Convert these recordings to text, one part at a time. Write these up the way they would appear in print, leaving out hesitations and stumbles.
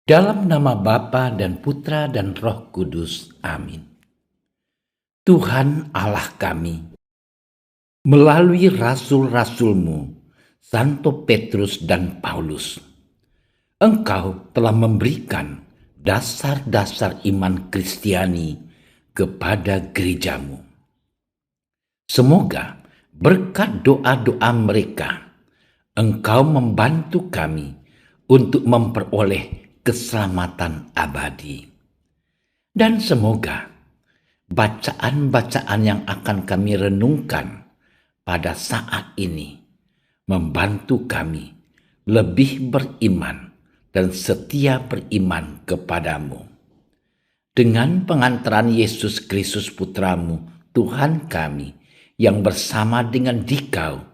Dalam nama Bapa dan Putra dan Roh Kudus. Amin. Tuhan Allah kami, melalui rasul-rasul-Mu, Santo Petrus dan Paulus, Engkau telah memberikan dasar-dasar iman Kristiani kepada gereja-Mu. Semoga berkat doa-doa mereka, Engkau membantu kami untuk memperoleh keselamatan abadi. Dan semoga bacaan-bacaan yang akan kami renungkan pada saat ini membantu kami lebih beriman dan setia beriman kepadamu. Dengan pengantaran Yesus Kristus Putra-Mu, Tuhan kami, yang bersama dengan Dikau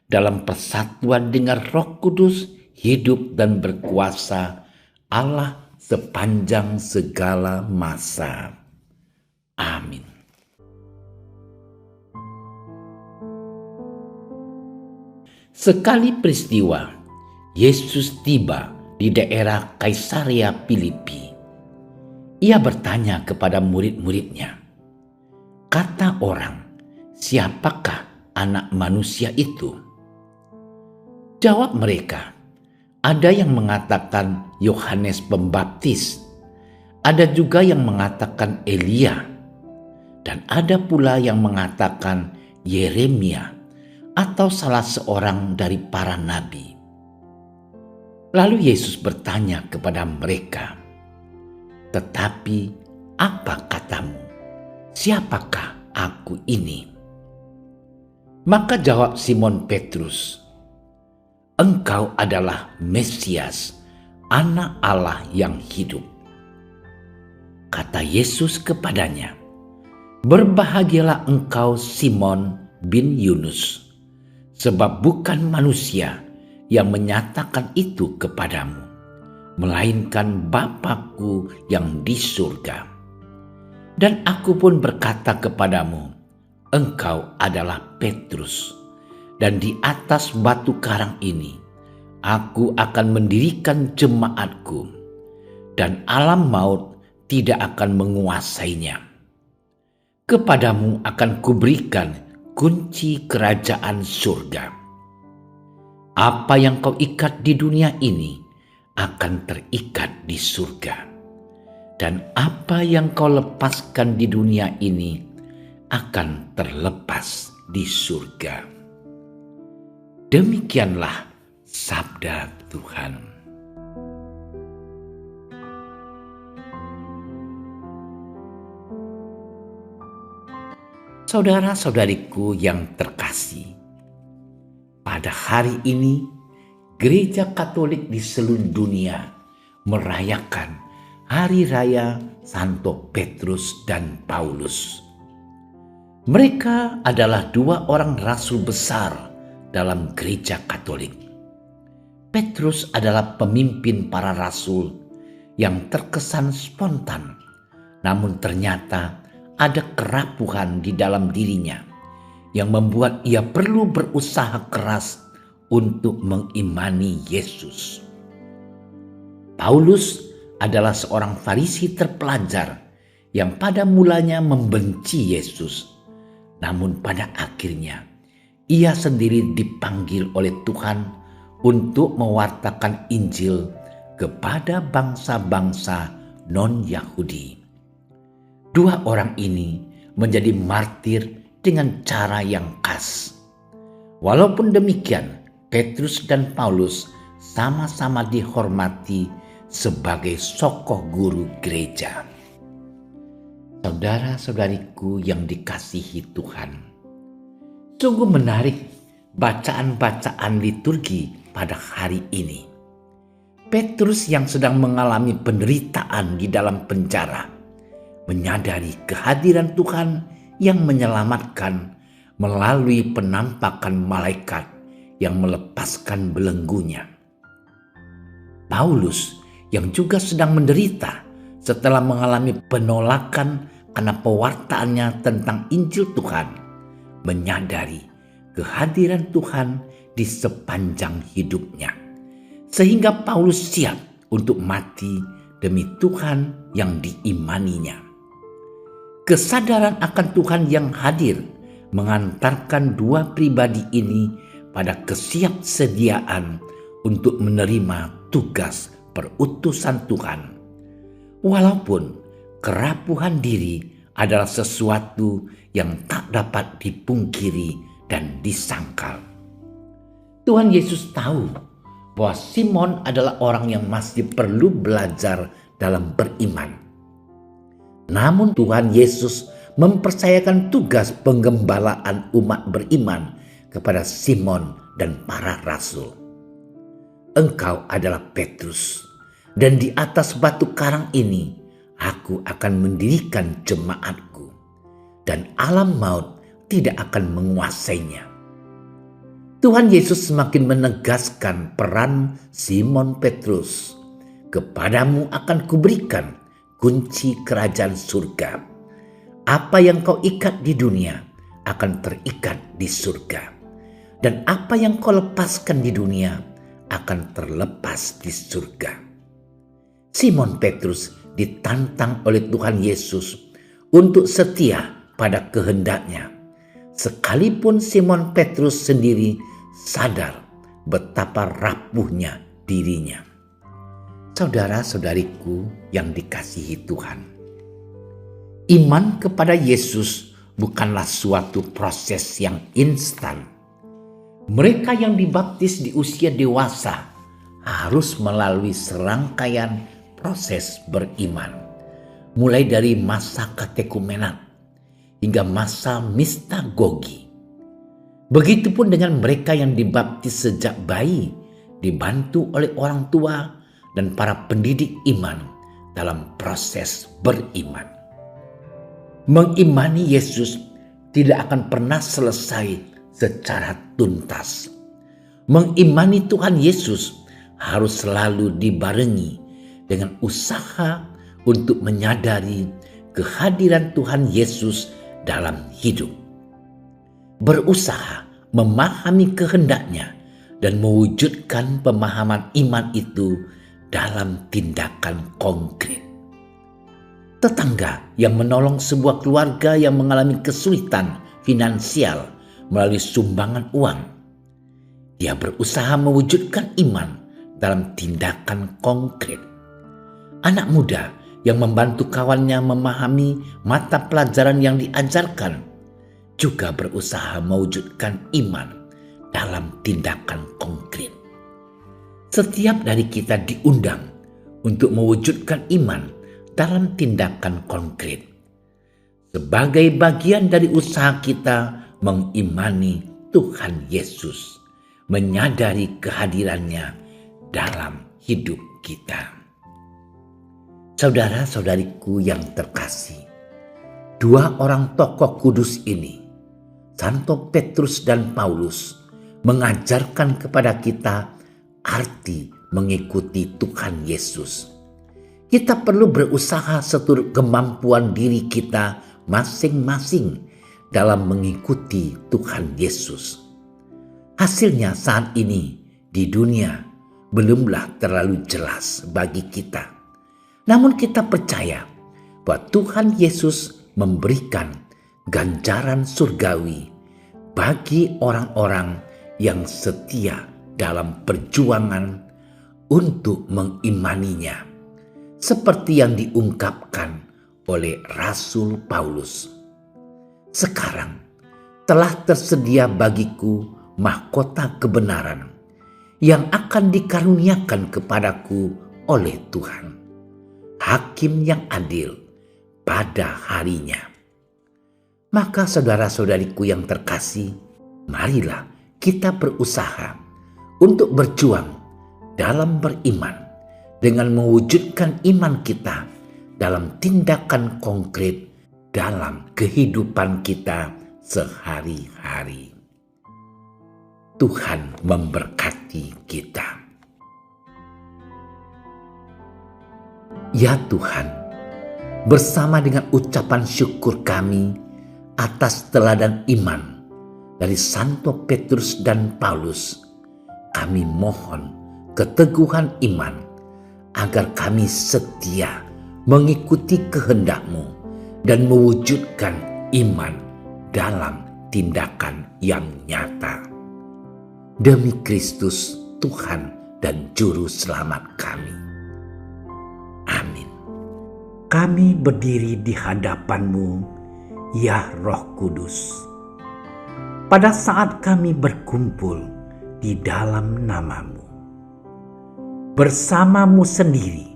dalam persatuan dengan Roh Kudus, hidup dan berkuasa Allah sepanjang segala masa. Amin. Sekali peristiwa, Yesus tiba di daerah Kaisarea Filipi. Ia bertanya kepada murid-muridnya, "Kata orang, siapakah anak manusia itu?" Jawab mereka, "Ada yang mengatakan Yohanes Pembaptis, ada juga yang mengatakan Elia, dan ada pula yang mengatakan Yeremia atau salah seorang dari para nabi." Lalu Yesus bertanya kepada mereka, "Tetapi apa katamu? Siapakah aku ini?" Maka jawab Simon Petrus, "Engkau adalah Mesias, Anak Allah yang hidup." Kata Yesus kepadanya, "Berbahagialah engkau Simon bin Yunus, sebab bukan manusia yang menyatakan itu kepadamu, melainkan Bapa-Ku yang di surga. Dan aku pun berkata kepadamu, engkau adalah Petrus, dan di atas batu karang ini aku akan mendirikan jemaatku, dan alam maut tidak akan menguasainya. Kepadamu akan kuberikan kunci kerajaan surga. Apa yang kau ikat di dunia ini akan terikat di surga, dan apa yang kau lepaskan di dunia ini akan terlepas di surga." Demikianlah sabda Tuhan. Saudara-saudariku yang terkasih, pada hari ini Gereja Katolik di seluruh dunia merayakan Hari Raya Santo Petrus dan Paulus. Mereka adalah dua orang rasul besar dalam Gereja Katolik. Petrus adalah pemimpin para rasul yang terkesan spontan, namun ternyata ada kerapuhan di dalam dirinya yang membuat ia perlu berusaha keras untuk mengimani Yesus. Paulus adalah seorang Farisi terpelajar yang pada mulanya membenci Yesus, namun pada akhirnya ia sendiri dipanggil oleh Tuhan untuk mewartakan Injil kepada bangsa-bangsa non-Yahudi. Dua orang ini menjadi martir dengan cara yang khas. Walaupun demikian, Petrus dan Paulus sama-sama dihormati sebagai tokoh guru gereja. Saudara-saudariku yang dikasihi Tuhan, sungguh menarik bacaan-bacaan liturgi pada hari ini. Petrus yang sedang mengalami penderitaan di dalam penjara menyadari kehadiran Tuhan yang menyelamatkan melalui penampakan malaikat yang melepaskan belenggunya. Paulus yang juga sedang menderita setelah mengalami penolakan karena pewartaannya tentang Injil Tuhan, menyadari kehadiran Tuhan di sepanjang hidupnya, sehingga Paulus siap untuk mati demi Tuhan yang diimaninya. Kesadaran akan Tuhan yang hadir mengantarkan dua pribadi ini pada kesiapsediaan untuk menerima tugas perutusan Tuhan. Walaupun kerapuhan diri adalah sesuatu yang tak dapat dipungkiri dan disangkal. Tuhan Yesus tahu bahwa Simon adalah orang yang masih perlu belajar dalam beriman. Namun Tuhan Yesus mempercayakan tugas penggembalaan umat beriman kepada Simon dan para rasul. Engkau adalah Petrus, dan di atas batu karang ini aku akan mendirikan jemaatku, dan alam maut tidak akan menguasainya. Tuhan Yesus semakin menegaskan peran Simon Petrus. Kepadamu akan kuberikan kunci kerajaan surga. Apa yang kau ikat di dunia akan terikat di surga, dan apa yang kau lepaskan di dunia akan terlepas di surga. Simon Petrus ditantang oleh Tuhan Yesus untuk setia pada kehendaknya, sekalipun Simon Petrus sendiri sadar betapa rapuhnya dirinya. Saudara-saudariku yang dikasihi Tuhan, iman kepada Yesus bukanlah suatu proses yang instan. Mereka yang dibaptis di usia dewasa harus melalui serangkaian proses beriman, mulai dari masa katekumenat hingga masa mistagogi. Begitupun dengan mereka yang dibaptis sejak bayi, dibantu oleh orang tua dan para pendidik iman dalam proses beriman. Mengimani Yesus tidak akan pernah selesai secara tuntas. Mengimani Tuhan Yesus harus selalu dibarengi dengan usaha untuk menyadari kehadiran Tuhan Yesus dalam hidup. Berusaha memahami kehendaknya dan mewujudkan pemahaman iman itu dalam tindakan konkret. Tetangga yang menolong sebuah keluarga yang mengalami kesulitan finansial melalui sumbangan uang, dia berusaha mewujudkan iman dalam tindakan konkret. Anak muda yang membantu kawannya memahami mata pelajaran yang diajarkan juga berusaha mewujudkan iman dalam tindakan konkret. Setiap dari kita diundang untuk mewujudkan iman dalam tindakan konkret, sebagai bagian dari usaha kita mengimani Tuhan Yesus, menyadari kehadirannya dalam hidup kita. Saudara-saudariku yang terkasih, dua orang tokoh kudus ini, Santo Petrus dan Paulus, mengajarkan kepada kita arti mengikuti Tuhan Yesus. Kita perlu berusaha seturut kemampuan diri kita masing-masing dalam mengikuti Tuhan Yesus. Hasilnya saat ini di dunia belumlah terlalu jelas bagi kita. Namun kita percaya bahwa Tuhan Yesus memberikan ganjaran surgawi bagi orang-orang yang setia dalam perjuangan untuk mengimaninya, seperti yang diungkapkan oleh Rasul Paulus. Sekarang telah tersedia bagiku mahkota kebenaran yang akan dikaruniakan kepadaku oleh Tuhan, Hakim yang adil pada harinya. Maka saudara-saudariku yang terkasih, marilah kita berusaha untuk berjuang dalam beriman dengan mewujudkan iman kita dalam tindakan konkret dalam kehidupan kita sehari-hari. Tuhan memberkati kita. Ya Tuhan, bersama dengan ucapan syukur kami atas teladan iman dari Santo Petrus dan Paulus, kami mohon keteguhan iman agar kami setia mengikuti kehendak-Mu dan mewujudkan iman dalam tindakan yang nyata. Demi Kristus Tuhan dan Juru Selamat kami. Amin. Kami berdiri di hadapan-Mu, ya Roh Kudus. Pada saat kami berkumpul di dalam nama-Mu, bersama-Mu sendiri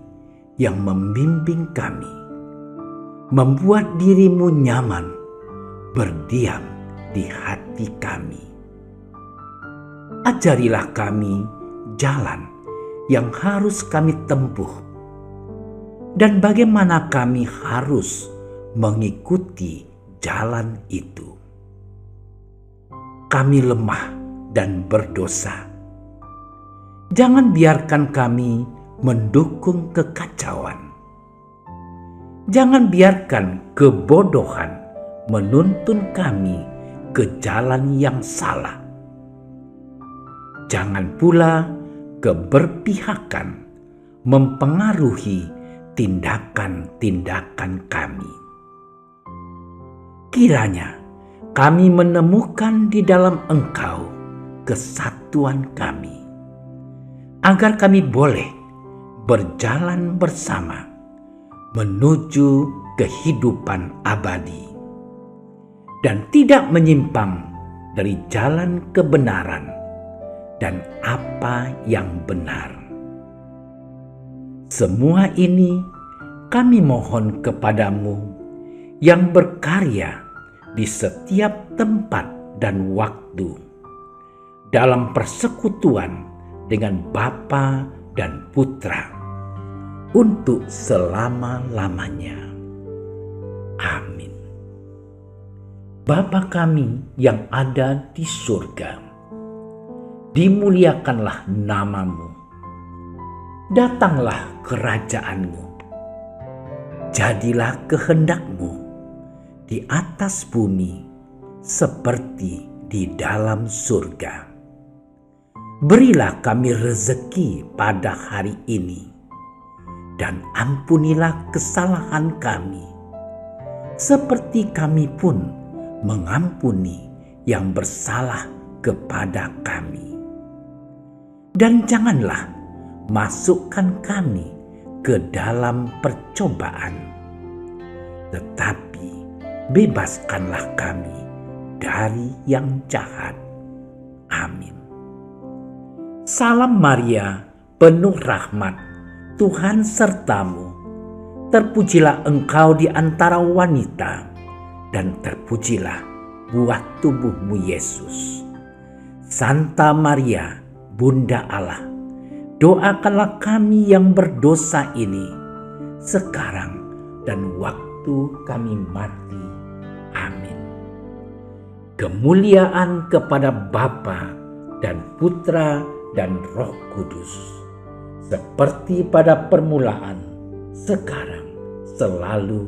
yang membimbing kami, membuat diri-Mu nyaman berdiam di hati kami. Ajarilah kami jalan yang harus kami tempuh dan bagaimana kami harus mengikuti jalan itu. Kami lemah dan berdosa. Jangan biarkan kami mendukung kekacauan. Jangan biarkan kebodohan menuntun kami ke jalan yang salah. Jangan pula keberpihakan mempengaruhi tindakan-tindakan kami. Kiranya kami menemukan di dalam Engkau kesatuan kami, agar kami boleh berjalan bersama menuju kehidupan abadi dan tidak menyimpang dari jalan kebenaran dan apa yang benar. Semua ini kami mohon kepadamu yang berkarya di setiap tempat dan waktu dalam persekutuan dengan Bapa dan Putra untuk selama-lamanya. Amin. Bapa kami yang ada di surga, dimuliakanlah nama-Mu. Datanglah kerajaan-Mu. Jadilah kehendak-Mu di atas bumi seperti di dalam surga. Berilah kami rezeki pada hari ini, dan ampunilah kesalahan kami, seperti kami pun mengampuni yang bersalah kepada kami. Dan janganlah masukkan kami ke dalam percobaan, tetapi bebaskanlah kami dari yang jahat. Amin. Salam Maria, penuh rahmat, Tuhan sertamu. Terpujilah engkau di antara wanita, dan terpujilah buah tubuhmu Yesus. Santa Maria, Bunda Allah, doakanlah kami yang berdosa ini, sekarang dan waktu kami mati. Amin. Kemuliaan kepada Bapa dan Putra dan Roh Kudus, seperti pada permulaan, sekarang, selalu,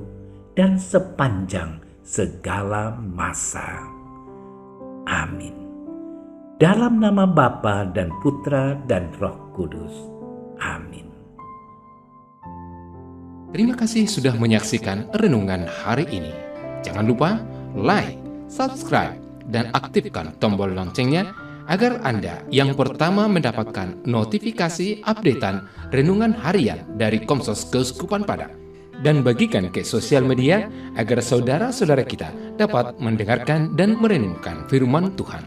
dan sepanjang segala masa. Amin. Dalam nama Bapa dan Putra dan Roh Kudus. Amin. Terima kasih sudah menyaksikan renungan hari ini. Jangan lupa like, subscribe, dan aktifkan tombol loncengnya agar Anda yang pertama mendapatkan notifikasi updatean renungan harian dari Komsos Keuskupan Padang. Dan bagikan ke sosial media agar saudara-saudara kita dapat mendengarkan dan merenungkan firman Tuhan.